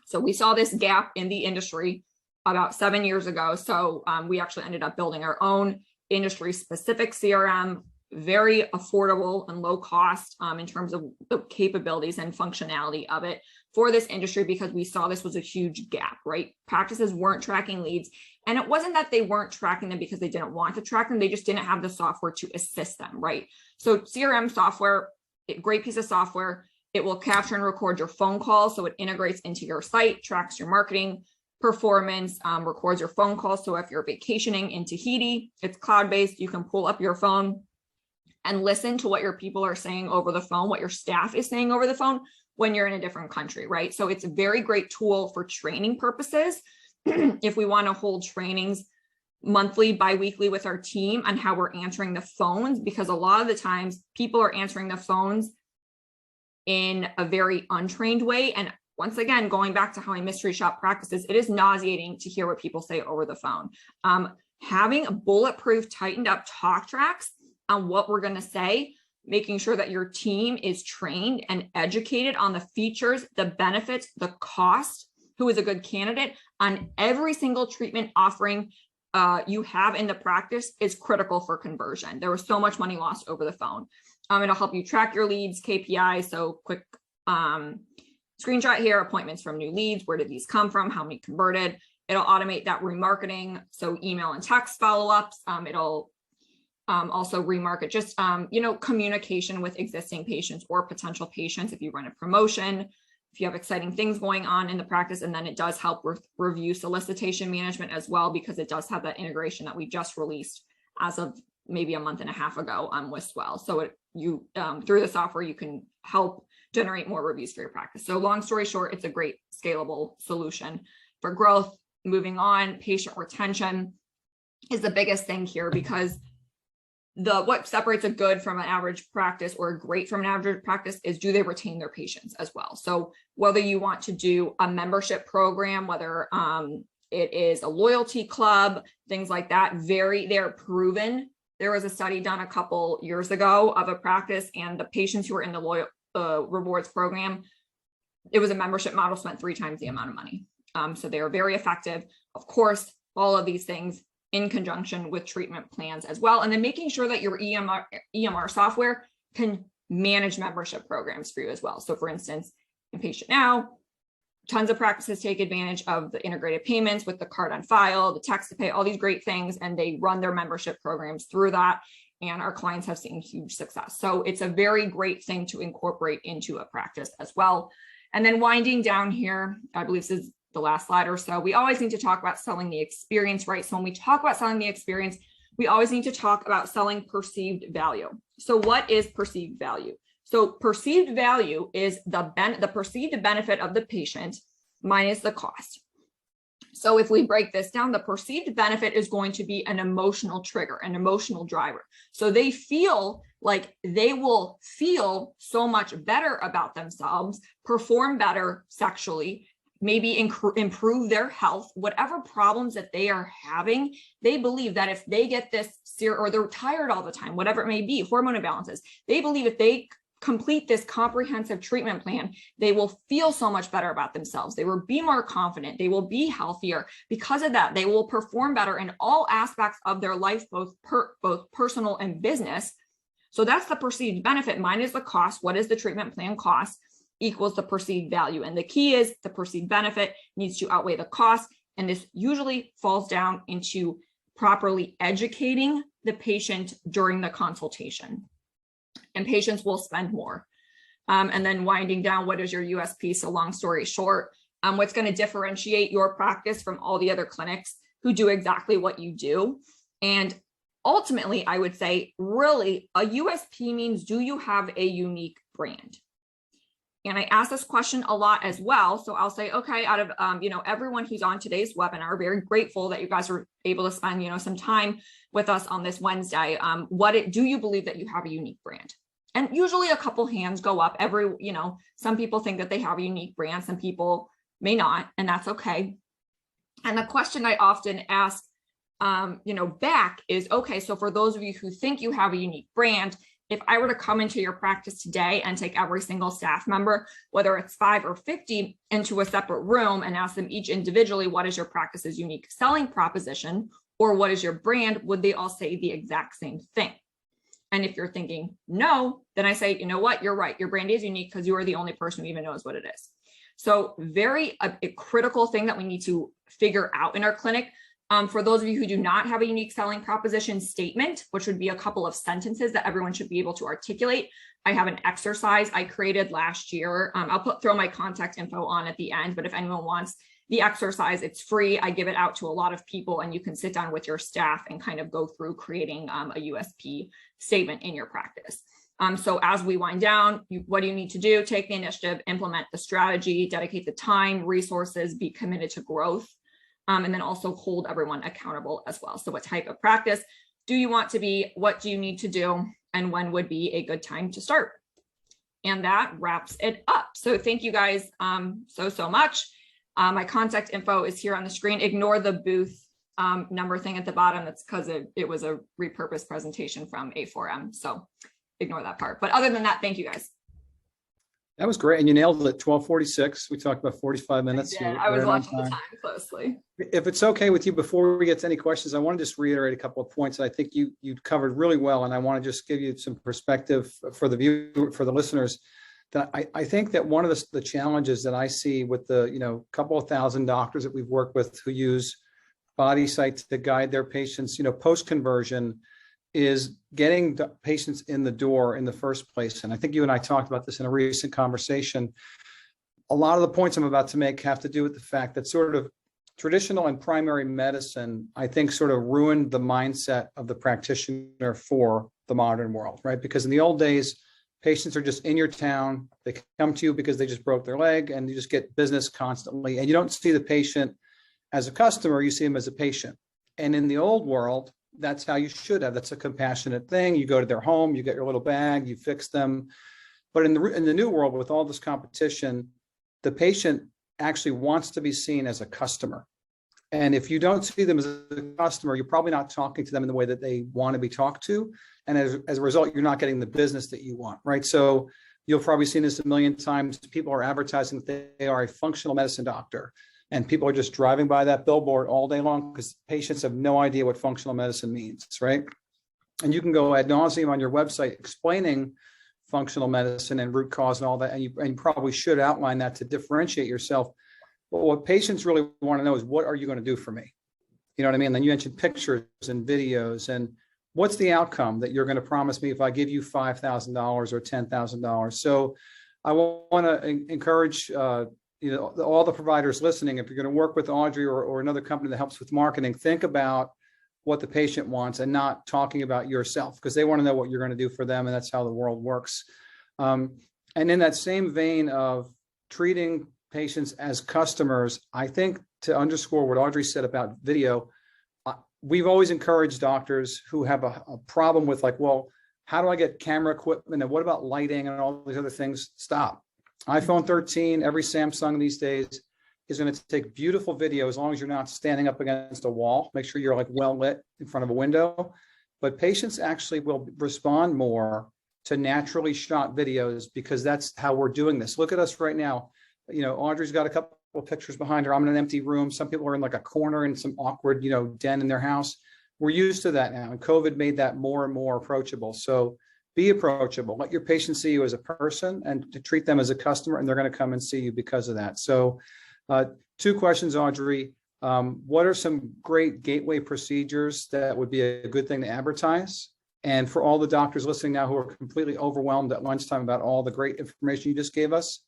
So we saw this gap in the industry about 7 years ago. So we actually ended up building our own industry-specific CRM, very affordable and low cost in terms of the capabilities and functionality of it for this industry, because we saw this was a huge gap, right? Practices weren't tracking leads. And it wasn't that they weren't tracking them because they didn't want to track them. They just didn't have the software to assist them, right? So CRM software, great piece of software. It will capture and record your phone calls. So it integrates into your site, tracks your marketing performance, records your phone calls. So if you're vacationing in Tahiti, it's cloud-based. You can pull up your phone and listen to what your people are saying over the phone, what your staff is saying over the phone when you're in a different country, right? So it's a very great tool for training purposes. If we want to hold trainings monthly, bi-weekly with our team on how we're answering the phones, because a lot of the times people are answering the phones in a very untrained way. And once again, going back to how I mystery shop practices, it is nauseating to hear what people say over the phone. Having a bulletproof, tightened up talk tracks on what we're going to say, making sure that your team is trained and educated on the features, the benefits, the cost, who is a good candidate on every single treatment offering you have in the practice is critical for conversion. There was so much money lost over the phone. It'll help you track your leads, KPIs. So quick screenshot here, appointments from new leads. Where did these come from? How many converted? It'll automate that remarketing. So email and text follow-ups. It'll also remarket just, communication with existing patients or potential patients if you run a promotion, if you have exciting things going on in the practice. And then it does help review solicitation management as well, because it does have that integration that we just released as of maybe a month and a half ago with Swell. So through the software, you can help generate more reviews for your practice. So long story short, it's a great scalable solution for growth. Moving on, patient retention is the biggest thing here, because what separates a good from an average practice or a great from an average practice is, do they retain their patients as well? So whether you want to do a membership program, whether it is a loyalty club, things like that, they're proven. There was a study done a couple years ago of a practice, and the patients who were in the rewards program, it was a membership model, spent 3 times the amount of money. So they are very effective. Of course, all of these things in conjunction with treatment plans as well. And then making sure that your EMR software can manage membership programs for you as well. So for instance, in PatientNow, tons of practices take advantage of the integrated payments with the card on file, the text to pay, all these great things, and they run their membership programs through that. And our clients have seen huge success. So it's a very great thing to incorporate into a practice as well. And then winding down here, I believe this is the last slide or so, we always need to talk about selling the experience, right? So when we talk about selling the experience, we always need to talk about selling perceived value. So what is perceived value? So perceived value is the perceived benefit of the patient minus the cost. So if we break this down, the perceived benefit is going to be an emotional trigger, an emotional driver. So they feel like they will feel so much better about themselves, perform better sexually, maybe improve their health, whatever problems that they are having. They believe that if they get this, or they're tired all the time, whatever it may be, hormone imbalances, they believe if they complete this comprehensive treatment plan, they will feel so much better about themselves. They will be more confident. They will be healthier. Because of that, they will perform better in all aspects of their life, both personal and business. So that's the perceived benefit minus the cost. What is the treatment plan cost equals the perceived value. And the key is the perceived benefit needs to outweigh the cost. And this usually falls down into properly educating the patient during the consultation. And patients will spend more. And then winding down, what is your USP? So long story short, what's going to differentiate your practice from all the other clinics who do exactly what you do? And ultimately, I would say really a USP means, do you have a unique brand? And I ask this question a lot as well. So I'll say, okay, out of everyone who's on today's webinar, very grateful that you guys were able to spend some time with us on this Wednesday. Do you believe that you have a unique brand? And usually a couple hands go up. Some people think that they have a unique brand, some people may not, and that's okay. And the question I often ask, back is, okay, so for those of you who think you have a unique brand, if I were to come into your practice today and take every single staff member, whether it's 5 or 50, into a separate room and ask them each individually, what is your practice's unique selling proposition, or what is your brand, would they all say the exact same thing? And if you're thinking no, then I say, you know what, you're right. Your brand is unique because you are the only person who even knows what it is. So a critical thing that we need to figure out in our clinic. For those of you who do not have a unique selling proposition statement, which would be a couple of sentences that everyone should be able to articulate, I have an exercise I created last year. I'll throw my contact info on at the end, but if anyone wants the exercise, it's free. I give it out to a lot of people, and you can sit down with your staff and kind of go through creating a USP statement in your practice. So as we wind down, what do you need to do? Take the initiative, implement the strategy, dedicate the time, resources, be committed to growth. And then also hold everyone accountable as well. So what type of practice do you want to be? What do you need to do? And when would be a good time to start? And that wraps it up. So thank you guys so much. My contact info is here on the screen. Ignore the booth number thing at the bottom. That's because it was a repurposed presentation from A4M. So ignore that part. But other than that, thank you guys. That was great. And you nailed it at 12:46. We talked about 45 minutes. I was watching the time closely. If it's okay with you, before we get to any questions, I want to just reiterate a couple of points I think you covered really well. And I want to just give you some perspective for the listeners. That I think that one of the challenges that I see with the couple of thousand doctors that we've worked with who use BodySite to guide their patients, post-conversion, is getting the patients in the door in the first place. And I think you and I talked about this in a recent conversation. A lot of the points I'm about to make have to do with the fact that sort of traditional and primary medicine, I think, sort of ruined the mindset of the practitioner for the modern world, right? Because in the old days, patients are just in your town. They come to you because they just broke their leg, and you just get business constantly. And you don't see the patient as a customer, you see them as a patient. And in the old world, that's how you should have. That's a compassionate thing. You go to their home, you get your little bag, you fix them. But in the new world, with all this competition, the patient actually wants to be seen as a customer. And if you don't see them as a customer, you're probably not talking to them in the way that they want to be talked to. And as a result, you're not getting the business that you want, right? So you'll probably seen this a million times. People are advertising that they are a functional medicine doctor. And people are just driving by that billboard all day long because patients have no idea what functional medicine means, right? And you can go ad nauseum on your website explaining functional medicine and root cause and all that. And you probably should outline that to differentiate yourself. But what patients really want to know is, what are you going to do for me? You know what I mean? Then you mentioned pictures and videos, and what's the outcome that you're going to promise me if I give you $5,000 or $10,000? So I want to encourage all the providers listening, if you're going to work with Audrey or another company that helps with marketing, think about what the patient wants and not talking about yourself, because they want to know what you're going to do for them, and that's how the world works. And in that same vein of treating patients as customers, I think, to underscore what Audrey said about video, we've always encouraged doctors who have a problem with, like, well, how do I get camera equipment, and what about lighting and all these other things? Stop. iPhone 13, every Samsung these days is going to take beautiful video, as long as you're not standing up against a wall. Make sure you're like well lit in front of a window. But patients actually will respond more to naturally shot videos, because that's how we're doing this. Look at us right now. Audrey's got a couple of pictures behind her. I'm in an empty room. Some people are in like a corner in some awkward, den in their house. We're used to that now, and COVID made that more and more approachable. So be approachable. Let your patients see you as a person, and to treat them as a customer, and they're going to come and see you because of that. So 2 questions, Audrey. What are some great gateway procedures that would be a good thing to advertise? And for all the doctors listening now who are completely overwhelmed at lunchtime about all the great information you just gave us,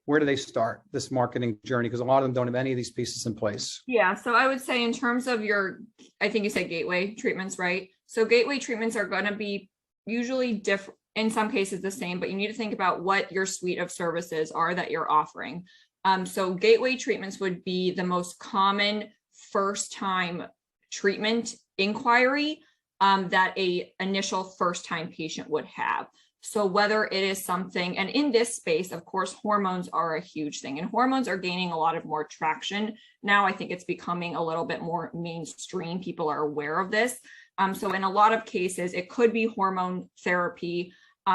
where do they start this marketing journey? Because a lot of them don't have any of these pieces in place. Yeah, so I would say, in terms of I think you said gateway treatments, right? So gateway treatments are going to be usually different, in some cases the same, but you need to think about what your suite of services are that you're offering. So gateway treatments would be the most common first-time treatment inquiry that a initial first-time patient would have. So whether it is something, and in this space, of course, hormones are a huge thing, and hormones are gaining a lot of more traction now. I think it's becoming a little bit more mainstream. People are aware of this. So in a lot of cases, it could be hormone therapy,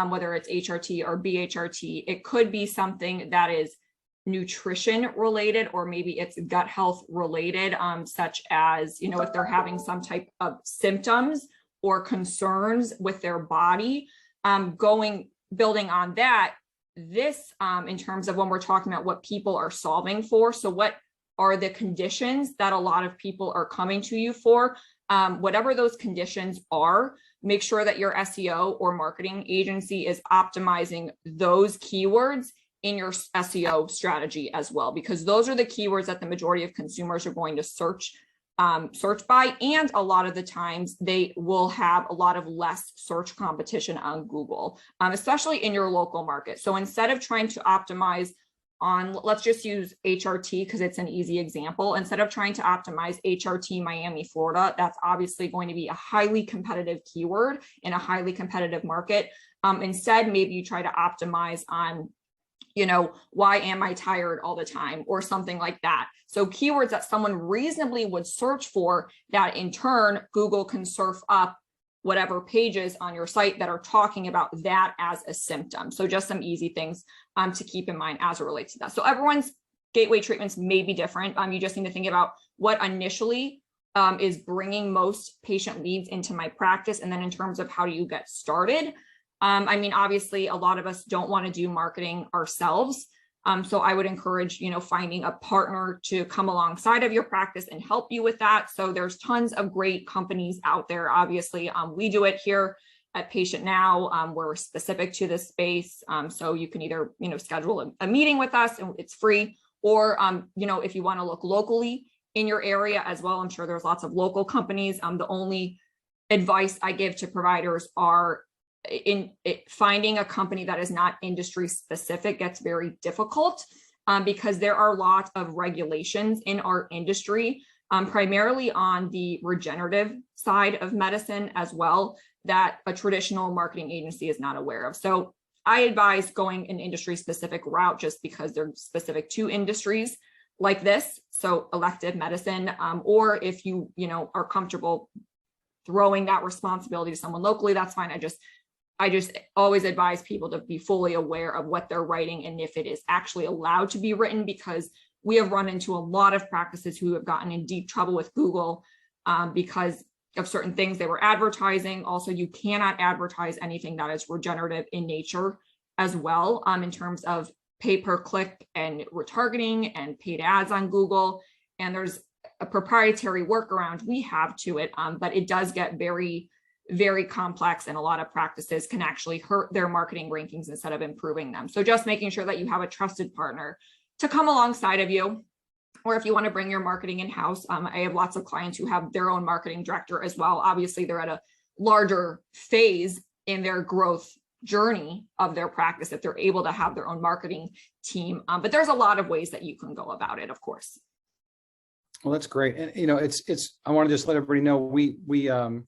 whether it's HRT or BHRT. It could be something that is nutrition related, or maybe it's gut health related, such as, if they're having some type of symptoms or concerns with their body. Building on that, this in terms of when we're talking about what people are solving for. So what are the conditions that a lot of people are coming to you for? Whatever those conditions are, make sure that your SEO or marketing agency is optimizing those keywords in your SEO strategy as well, because those are the keywords that the majority of consumers are going to search by, and a lot of the times they will have a lot of less search competition on Google, especially in your local market. So instead of trying to optimize on, let's just use HRT because it's an easy example. Instead of trying to optimize HRT Miami, Florida, that's obviously going to be a highly competitive keyword in a highly competitive market. Instead, maybe you try to optimize on, why am I tired all the time, or something like that. So keywords that someone reasonably would search for, that in turn, Google can surf up whatever pages on your site that are talking about that as a symptom. So just some easy things to keep in mind as it relates to that. So everyone's gateway treatments may be different. You just need to think about what initially is bringing most patient leads into my practice. And then in terms of how do you get started? Obviously, a lot of us don't want to do marketing ourselves. So I would encourage, finding a partner to come alongside of your practice and help you with that. So there's tons of great companies out there. Obviously, we do it here at PatientNow. We're specific to this space. So you can either, schedule a meeting with us, and it's free, or, if you want to look locally in your area as well, I'm sure there's lots of local companies. The only advice I give to providers are, finding a company that is not industry specific gets very difficult because there are a lot of regulations in our industry, primarily on the regenerative side of medicine as well, that a traditional marketing agency is not aware of. So I advise going an industry specific route just because they're specific to industries like this. So elective medicine, or if you are comfortable throwing that responsibility to someone locally, that's fine. I just always advise people to be fully aware of what they're writing and if it is actually allowed to be written, because we have run into a lot of practices who have gotten in deep trouble with Google because of certain things they were advertising. Also, you cannot advertise anything that is regenerative in nature as well, in terms of pay-per-click and retargeting and paid ads on Google. And there's a proprietary workaround we have to it, but it does get very, very complex, and a lot of practices can actually hurt their marketing rankings instead of improving them. So just making sure that you have a trusted partner to come alongside of you, or if you want to bring your marketing in-house. I have lots of clients who have their own marketing director as well. Obviously, they're at a larger phase in their growth journey of their practice if they're able to have their own marketing team. But there's a lot of ways that you can go about it, of course. Well, that's great. And, I want to just let everybody know we're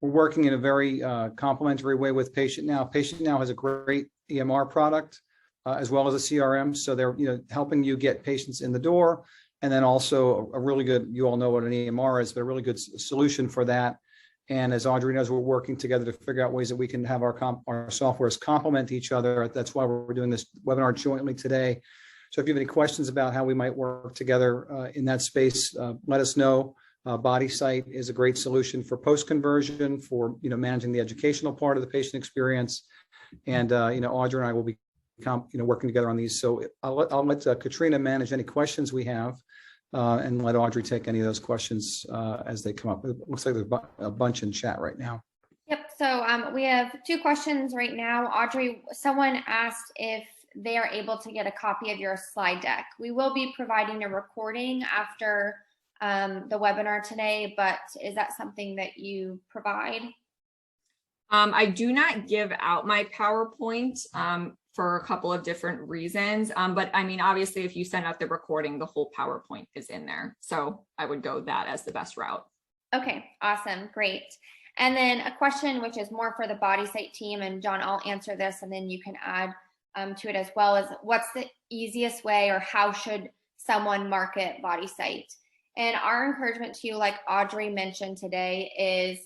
working in a very complementary way with PatientNow. PatientNow has a great EMR product as well as a CRM. So they're, helping you get patients in the door. And then also a really good, you all know what an EMR is, but a really good solution for that. And as Audrey knows, we're working together to figure out ways that we can have our softwares complement each other. That's why we're doing this webinar jointly today. So if you have any questions about how we might work together in that space, let us know. BodySite is a great solution for post-conversion, for managing the educational part of the patient experience. And Audrey and I will be working together on these. So I'll let Katrina manage any questions we have, and let Audrey take any of those questions as they come up. It looks like there's a bunch in chat right now. Yep. So we have 2 questions right now. Audrey, someone asked if they are able to get a copy of your slide deck. We will be providing a recording after the webinar today, but is that something that you provide? I do not give out my PowerPoint for a couple of different reasons. But I mean, obviously, if you send out the recording, the whole PowerPoint is in there. So I would go that as the best route. Okay, awesome, great. And then a question which is more for the BodySite team, and John, I'll answer this and then you can add to it as well, is what's the easiest way, or how should someone market BodySite? And our encouragement to you, like Audrey mentioned today, is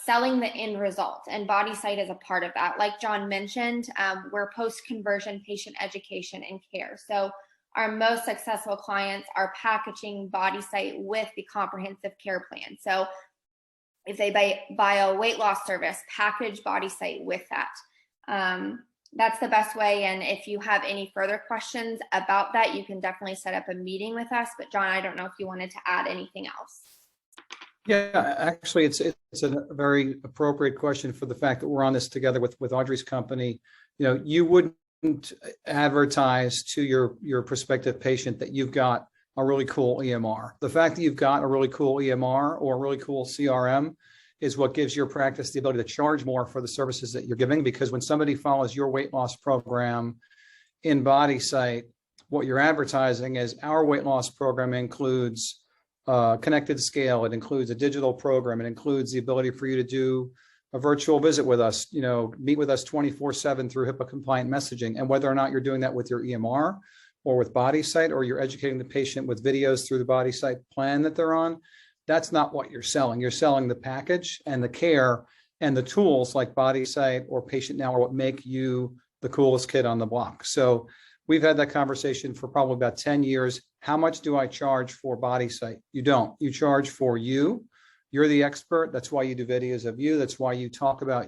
selling the end result, and BodySite is a part of that. Like John mentioned, we're post-conversion patient education and care. So our most successful clients are packaging BodySite with the comprehensive care plan. So if they buy a weight loss service, package BodySite with that. That's the best way. And if you have any further questions about that, you can definitely set up a meeting with us. But John, I don't know if you wanted to add anything else. Yeah, actually, it's a very appropriate question for the fact that we're on this together with Audrey's company. You wouldn't advertise to your prospective patient that you've got a really cool EMR. The fact that you've got a really cool EMR or a really cool CRM is what gives your practice the ability to charge more for the services that you're giving. Because when somebody follows your weight loss program in BodySite, what you're advertising is our weight loss program includes connected scale. It includes a digital program. It includes the ability for you to do a virtual visit with us, meet with us 24/7 through HIPAA compliant messaging. And whether or not you're doing that with your EMR or with BodySite, or you're educating the patient with videos through the BodySite plan that they're on, that's not what you're selling. You're selling the package and the care, and the tools like BodySite or PatientNow are what make you the coolest kid on the block. So we've had that conversation for probably about 10 years. How much do I charge for BodySite? You don't. You charge for you. You're the expert. That's why you do videos of you. That's why you talk about,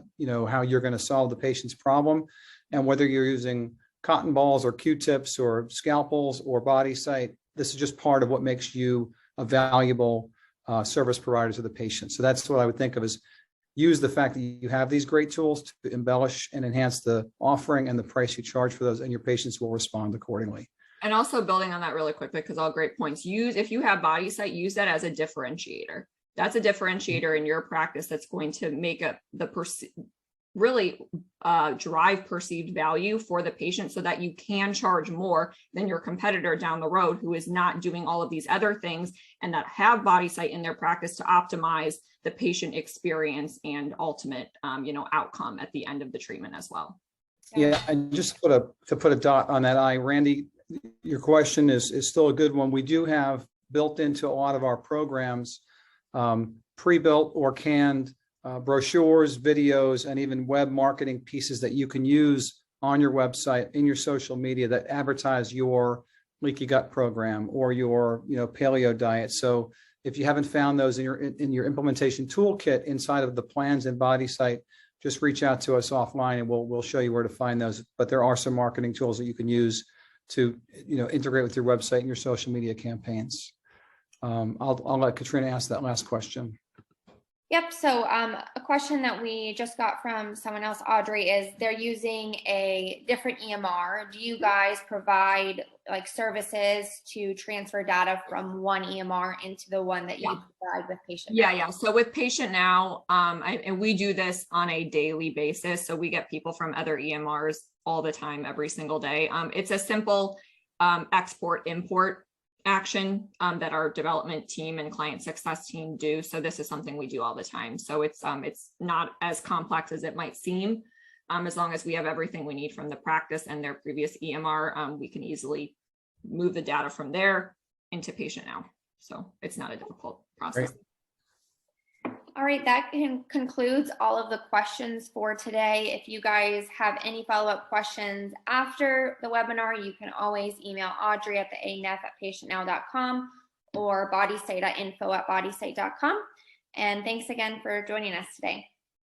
how you're going to solve the patient's problem. And whether you're using cotton balls or Q-tips or scalpels or BodySite, this is just part of what makes you a valuable service provider to the patient. So that's what I would think of as use the fact that you have these great tools to embellish and enhance the offering and the price you charge for those, and your patients will respond accordingly. And also building on that really quickly, because all great points. If you have BodySite, use that as a differentiator. That's a differentiator in your practice that's going to make drive perceived value for the patient, so that you can charge more than your competitor down the road who is not doing all of these other things and that have BodySite in their practice to optimize the patient experience and ultimate outcome at the end of the treatment as well. Yeah, and just to put a dot on that I, Randy, your question is still a good one. We do have built into a lot of our programs pre-built or canned brochures, videos, and even web marketing pieces that you can use on your website, in your social media, that advertise your leaky gut program or your paleo diet. So if you haven't found those in your implementation toolkit inside of the plans in BodySite, just reach out to us offline and we'll show you where to find those. But there are some marketing tools that you can use to, integrate with your website and your social media campaigns. I'll let Katrina ask that last question. Yep. So a question that we just got from someone else, Audrey, is they're using a different EMR. Do you guys provide like services to transfer data from one EMR into the one that you provide with PatientNow? Yeah. So with PatientNow, and we do this on a daily basis. So we get people from other EMRs all the time, every single day. It's a simple export import action that our development team and client success team do. So this is something we do all the time. So it's not as complex as it might seem. As long as we have everything we need from the practice and their previous EMR, we can easily move the data from there into PatientNow. So it's not a difficult process. Great. All right, that concludes all of the questions for today. If you guys have any follow-up questions after the webinar, you can always email Audrey at the aneff@patientnow.com or bodysite@info@bodysite.com. And thanks again for joining us today.